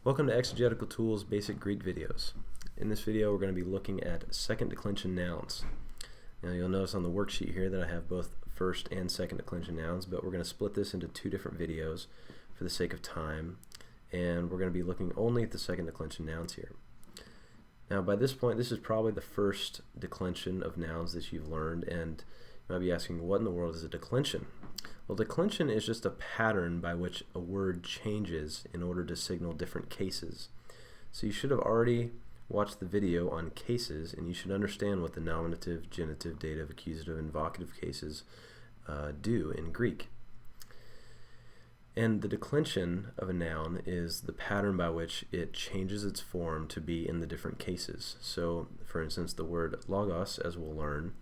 Welcome to Exegetical Tools Basic Greek videos. In this video we're going to be looking at second declension nouns. Now you'll notice on the worksheet here that I have both first and second declension nouns, but we're going to split this into two different videos for the sake of time, and we're going to be looking only at the second declension nouns here. Now by this point this is probably the first declension of nouns that you've learned, and you might be asking, what in the world is a declension? Well, declension is just a pattern by which a word changes in order to signal different cases. So you should have already watched the video on cases, and you should understand what the nominative, genitive, dative, accusative, and vocative cases do in Greek. And the declension of a noun is the pattern by which it changes its form to be in the different cases. So, for instance, the word logos, as we'll learn,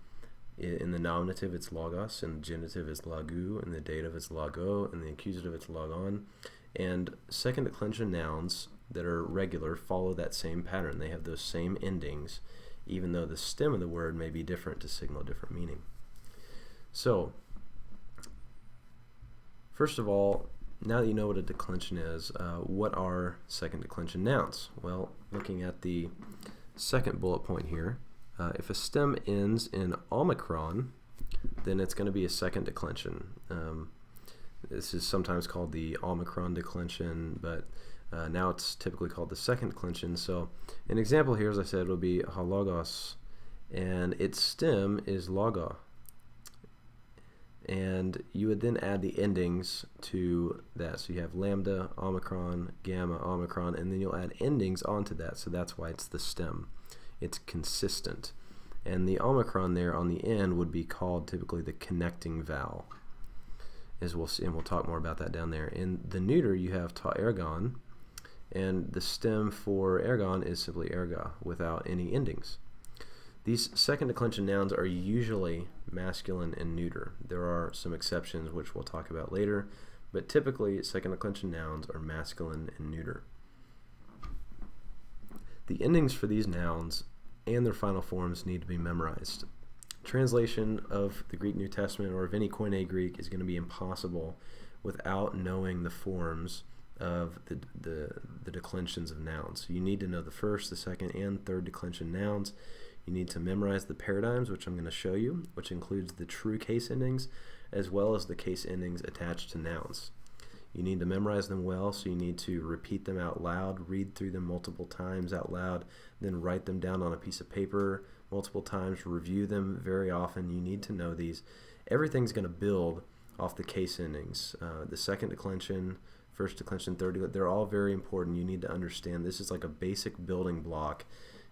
in the nominative it's logos, in the genitive it's lagou, in the dative it's lago, in the accusative it's logon. And second declension nouns that are regular follow that same pattern. They have those same endings, even though the stem of the word may be different to signal a different meaning. So, first of all, now that you know what a declension is, what are second declension nouns? Well, looking at the second bullet point here, if a stem ends in omicron, then it's going to be a second declension. This is sometimes called the omicron declension, but now it's typically called the second declension. So an example here, as I said, would be halogos, and its stem is logo. And you would then add the endings to that. So you have lambda, omicron, gamma, omicron, and then you'll add endings onto that. So that's why it's the stem. It's consistent. And the omicron there on the end would be called typically the connecting vowel, as we'll see, and we'll talk more about that down there. In the neuter you have ta ergon, and the stem for ergon is simply erga without any endings. These second declension nouns are usually masculine and neuter. There are some exceptions which we'll talk about later, but typically second declension nouns are masculine and neuter. The endings for these nouns and their final forms need to be memorized. Translation of the Greek New Testament or of any Koine Greek is going to be impossible without knowing the forms of the declensions of nouns. So you need to know the first, the second, and third declension nouns. You need to memorize the paradigms, which I'm going to show you, which includes the true case endings as well as the case endings attached to nouns. You need to memorize them well, so you need to repeat them out loud, read through them multiple times out loud, then write them down on a piece of paper multiple times, review them very often. You need to know these. Everything's going to build off the case endings. The second declension, first declension, third declension, they're all very important. You need to understand this is like a basic building block.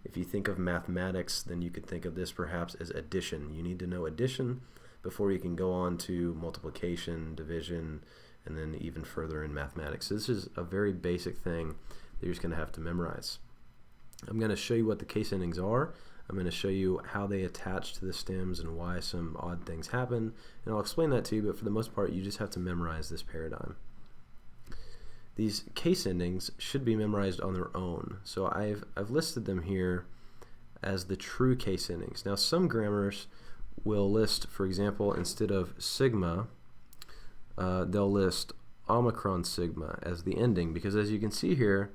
If you think of mathematics, then you could think of this perhaps as addition. You need to know addition before you can go on to multiplication, division, and then even further in mathematics. So this is a very basic thing that you're just going to have to memorize. I'm going to show you what the case endings are. I'm going to show you how they attach to the stems and why some odd things happen, and I'll explain that to you, but for the most part you just have to memorize this paradigm. These case endings should be memorized on their own. So I've listed them here as the true case endings. Now some grammars will list, for example, instead of sigma, they'll list omicron sigma as the ending, because as you can see here,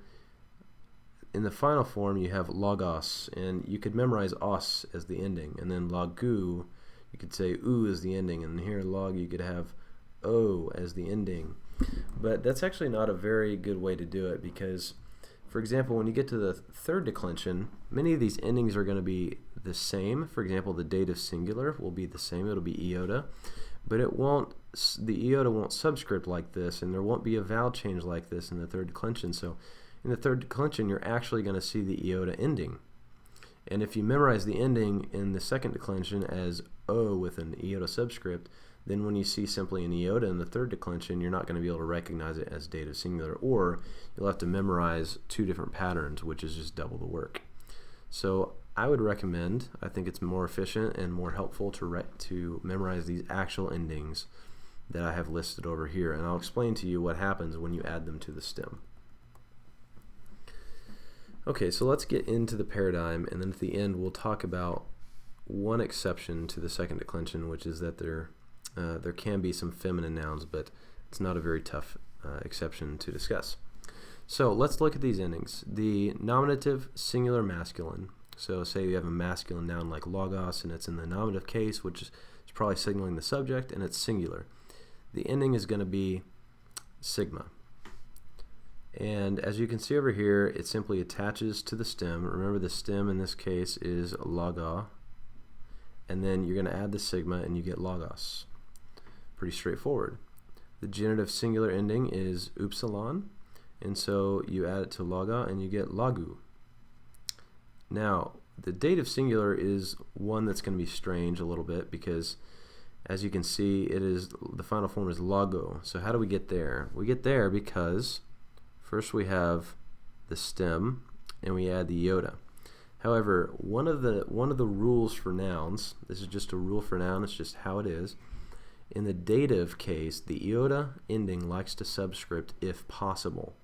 in the final form you have logos, and you could memorize os as the ending, and then lagou, you could say u as the ending, and here log you could have o as the ending. But that's actually not a very good way to do it, because, for example, when you get to the third declension, many of these endings are going to be the same. For example, the dative singular will be the same, it'll be iota, but it won't, the iota won't subscript like this, and there won't be a vowel change like this in the third declension. So in the third declension you're actually going to see the iota ending, and if you memorize the ending in the second declension as o with an iota subscript, then when you see simply an iota in the third declension, you're not going to be able to recognize it as dative singular, or you'll have to memorize two different patterns, which is just double the work. So I would recommend, I think it's more efficient and more helpful to memorize these actual endings that I have listed over here, and I'll explain to you what happens when you add them to the stem. Okay, so let's get into the paradigm, and then at the end we'll talk about one exception to the second declension, which is that there can be some feminine nouns, but it's not a very tough exception to discuss. So let's look at these endings. The nominative singular masculine. So say you have a masculine noun like logos and it's in the nominative case, which is probably signaling the subject, and it's singular. The ending is going to be sigma. And as you can see over here, it simply attaches to the stem. Remember, the stem in this case is logo, and then you're going to add the sigma and you get logos. Pretty straightforward. The genitive singular ending is upsilon, and so you add it to logo and you get logu. Now, the dative singular is one that's going to be strange a little bit because, as you can see, the final form is logo. So how do we get there? We get there because first we have the stem and we add the iota. However, one of the rules for nouns, this is just a rule for noun, it's just how it is. In the dative case, the iota ending likes to subscript if possible.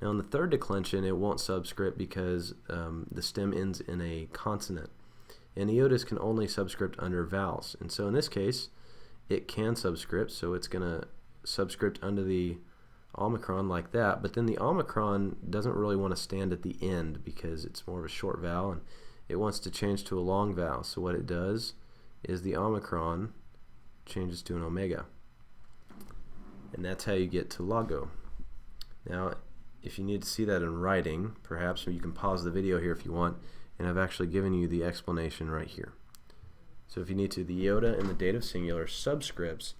Now in the third declension, it won't subscript because the stem ends in a consonant. And iotas can only subscript under vowels. And so in this case, it can subscript, so it's going to subscript under the omicron like that. But then the omicron doesn't really want to stand at the end because it's more of a short vowel, and it wants to change to a long vowel. So what it does is the omicron changes to an omega. And that's how you get to logo. Now, if you need to see that in writing, perhaps you can pause the video here if you want, and I've actually given you the explanation right here. So if you need to, the iota in the dative singular subscripts,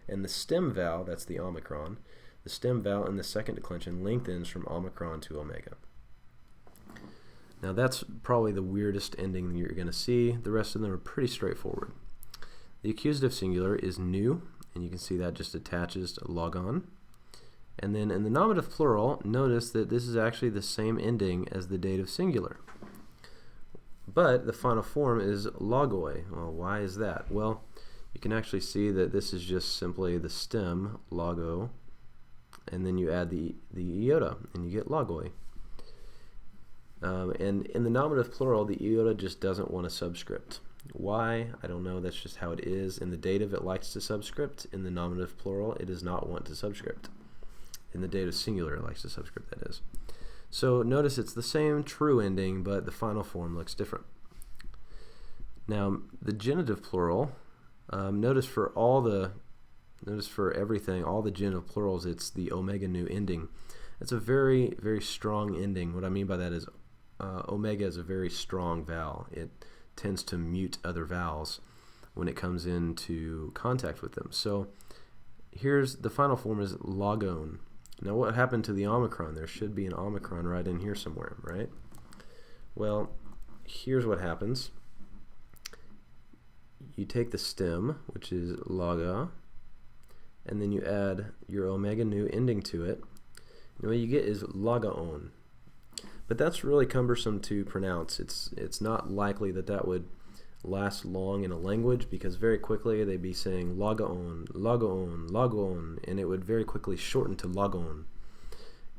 and the stem vowel, that's the omicron, the stem vowel in the second declension lengthens from omicron to omega. Now that's probably the weirdest ending you're going to see. The rest of them are pretty straightforward. The accusative singular is new, and you can see that just attaches to logon. And then in the nominative plural, notice that this is actually the same ending as the dative singular. But the final form is logoi. Well, why is that? Well, you can actually see that this is just simply the stem, logo, and then you add the iota, and you get logoi. And in the nominative plural, the iota just doesn't want a subscript. Why? I don't know. That's just how it is. In the dative, it likes to subscript. In the nominative plural, it does not want to subscript. In the dative singular, it likes to subscript, that is. So notice it's the same true ending, but the final form looks different. Now, the genitive plural, notice for everything, all the genitive plurals, it's the omega nu ending. It's a very, very strong ending. What I mean by that is omega is a very strong vowel. It tends to mute other vowels when it comes into contact with them. So here's the final form is logon. Now what happened to the omicron? There should be an omicron right in here somewhere, right? Well, here's what happens. You take the stem, which is loga, and then you add your omega nu ending to it. And what you get is logaon. But that's really cumbersome to pronounce. It's not likely that that would last long in a language because very quickly they'd be saying logaon, logaon, logaon, and it would very quickly shorten to logon.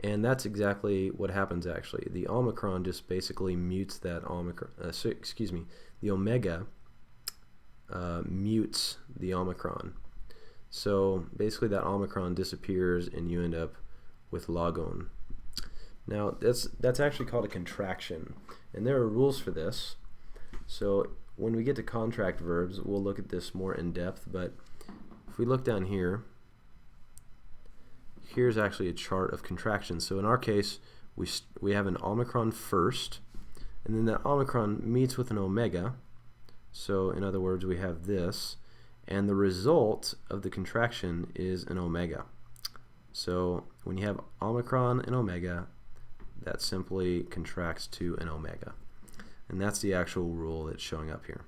And that's exactly what happens actually. The omicron just basically mutes that omicron, the omega mutes the omicron. So basically that omicron disappears and you end up with logon. Now that's actually called a contraction, and there are rules for this. So when we get to contract verbs, we'll look at this more in depth, but if we look down here, here's actually a chart of contractions. So in our case, we have an omicron first, and then that omicron meets with an omega. So in other words, we have this, and the result of the contraction is an omega. So when you have omicron and omega, that simply contracts to an omega. And that's the actual rule that's showing up here.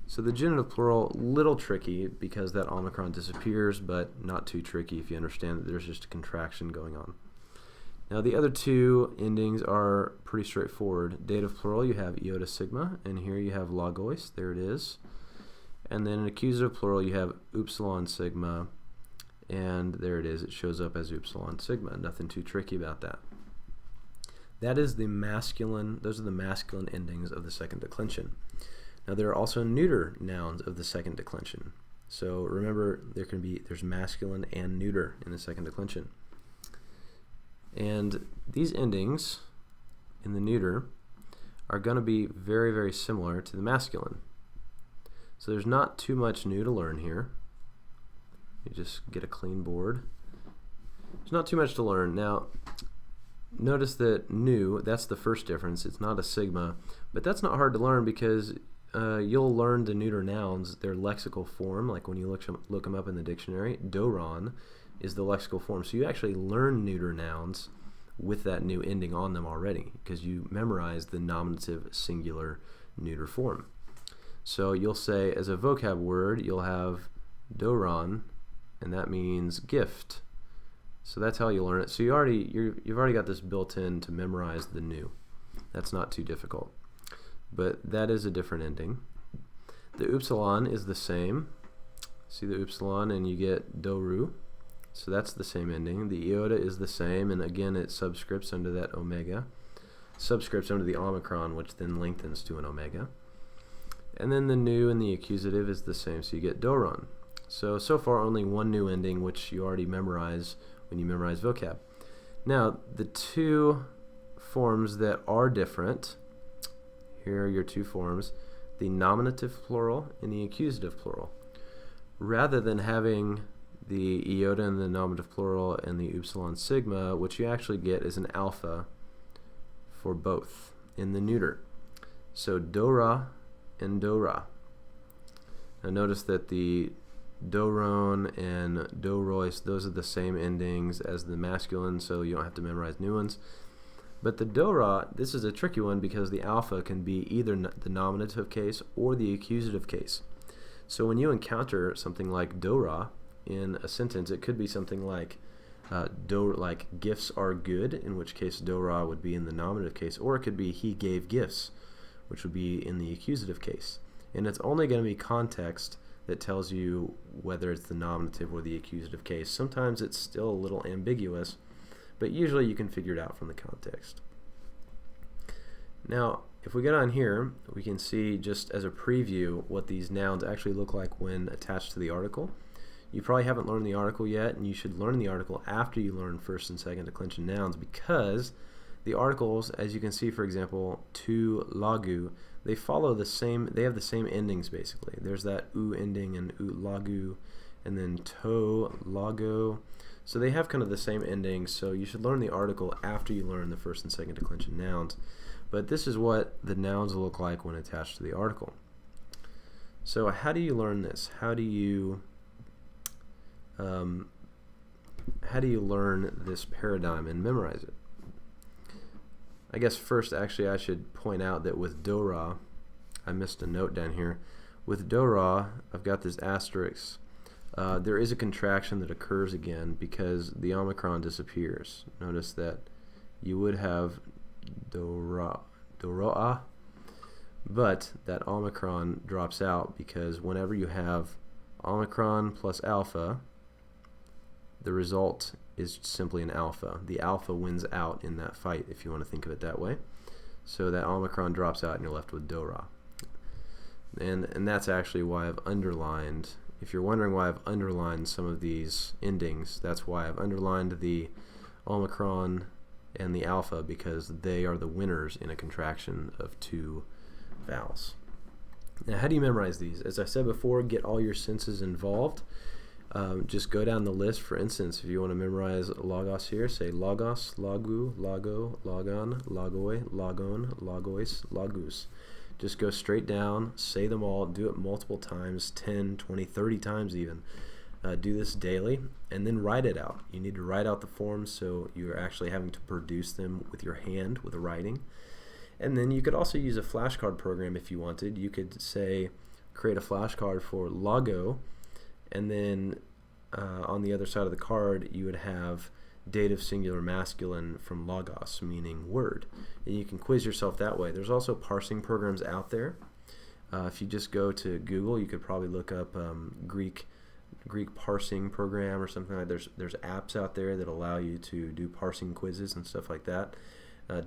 So the genitive plural, little tricky because that omicron disappears, but not too tricky if you understand that there's just a contraction going on. Now the other two endings are pretty straightforward. Dative plural, you have iota sigma, and here you have logois, there it is. And then in accusative plural, you have upsilon sigma, and there it is, it shows up as upsilon sigma. Nothing too tricky about that. That is the masculine, those are the masculine endings of the second declension. Now there are also neuter nouns of the second declension. So remember, there's masculine and neuter in the second declension. And these endings in the neuter are going to be very, very similar to the masculine. So there's not too much new to learn here. You just get a clean board. There's not too much to learn. Now, notice that new, that's the first difference. It's not a sigma, but that's not hard to learn because you'll learn the neuter nouns, their lexical form, like when you look them up in the dictionary. Doron is the lexical form. So you actually learn neuter nouns with that new ending on them already because you memorize the nominative singular neuter form. So you'll say, as a vocab word, you'll have doron, and that means gift. So that's how you learn it. So you've already got this built in to memorize the new. That's not too difficult. But that is a different ending. The upsilon is the same. See the upsilon and you get doru. So that's the same ending. The iota is the same, and again it subscripts under that omega. Subscripts under the omicron, which then lengthens to an omega. And then the new and the accusative is the same, so you get doron. So far only one new ending, which you already memorize when you memorize vocab. Now, the two forms that are different, here are your two forms, the nominative plural and the accusative plural. Rather than having the iota in the nominative plural and the upsilon sigma, what you actually get is an alpha for both in the neuter. So dora and dora. Now notice that the doron and dorois, those are the same endings as the masculine, so you don't have to memorize new ones. But the dora, this is a tricky one because the alpha can be either the nominative case or the accusative case. So when you encounter something like dora in a sentence, it could be something like like gifts are good, in which case dora would be in the nominative case, or it could be he gave gifts, which would be in the accusative case. And it's only going to be context that tells you whether it's the nominative or the accusative case. Sometimes it's still a little ambiguous, but usually you can figure it out from the context. Now, if we get on here, we can see just as a preview what these nouns actually look like when attached to the article. You probably haven't learned the article yet, and you should learn the article after you learn first and second declension nouns, because the articles, as you can see, for example, to lagu, they have the same endings basically. There's that u ending and u lagu, and then to lago. So they have kind of the same endings, so you should learn the article after you learn the first and second declension nouns. But this is what the nouns look like when attached to the article. So how do you learn this? How do you learn this paradigm and memorize it? I guess first, actually, I should point out that with dora, I missed a note down here. With dora, I've got this asterisk. There is a contraction that occurs again because the omicron disappears. Notice that you would have doroa, but that omicron drops out because whenever you have omicron plus alpha, the result is simply an alpha. The alpha wins out in that fight, if you want to think of it that way. So that omicron drops out and you're left with dora. And that's actually why I've underlined, if you're wondering why I've underlined some of these endings, that's why I've underlined the omicron and the alpha, because they are the winners in a contraction of two vowels. Now, how do you memorize these? As I said before, get all your senses involved. Just go down the list. For instance, if you want to memorize logos here, say logos, lagu, lago, logon, lagoi, lagon, lagois, lagus. Just go straight down, say them all, do it multiple times, 10, 20, 30 times even. Do this daily, and then write it out. You need to write out the forms, so you're actually having to produce them with your hand, with writing. And then you could also use a flashcard program if you wanted. You could say, create a flashcard for lago, and then on the other side of the card you would have dative singular masculine from logos, meaning word. And you can quiz yourself that way. There's also parsing programs out there. If you just go to Google, you could probably look up Greek parsing program or something like that. There's apps out there that allow you to do parsing quizzes and stuff like that.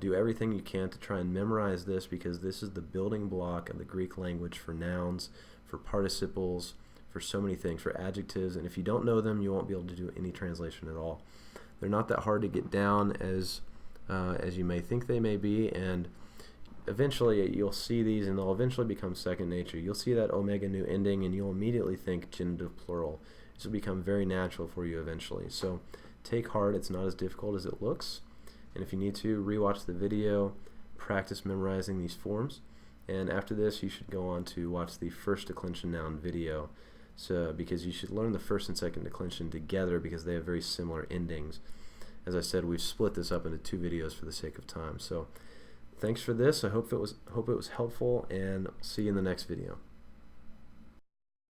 Do everything you can to try and memorize this, because this is the building block of the Greek language for nouns, for participles, for so many things, for adjectives, and if you don't know them, you won't be able to do any translation at all. They're not that hard to get down as you may think they may be, and eventually you'll see these and they'll eventually become second nature. You'll see that omega nu ending and you'll immediately think genitive plural. This will become very natural for you eventually. So take heart, it's not as difficult as it looks. And if you need to, rewatch the video, practice memorizing these forms. And after this, you should go on to watch the first declension noun video, because you should learn the first and second declension together because they have very similar endings. As I said, we've split this up into 2 videos for the sake of time. So thanks for this. I hope it was helpful, and see you in the next video.